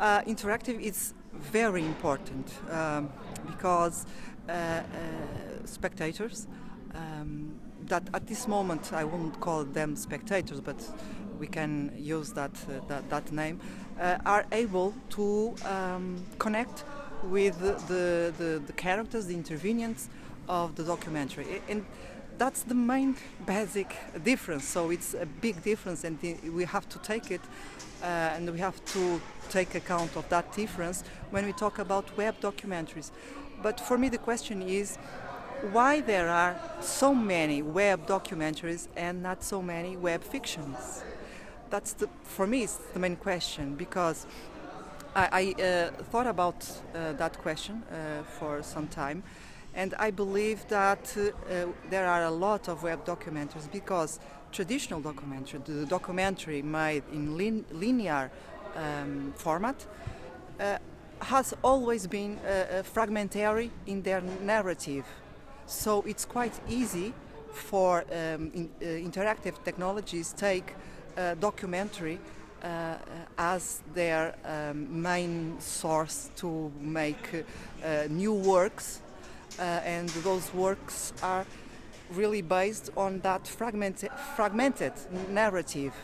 Interactive is very important because spectators, that at this moment I wouldn't call them spectators, but we can use that name, are able to connect with the characters, the intervenants of the documentary. And that's the main basic difference. So it's a big difference, and we have to take it and we have to take account of that difference when we talk about web documentaries. But for me the question is why there are so many web documentaries and not so many web fictions. For me it's the main question, because I thought about that question for some time, and I believe that there are a lot of web documentaries because traditional documentary, the documentary made in linear format, has always been fragmentary in their narrative. So it's quite easy for interactive technologies take documentary as their main source to make new works, and those works are really based on that fragmented narrative.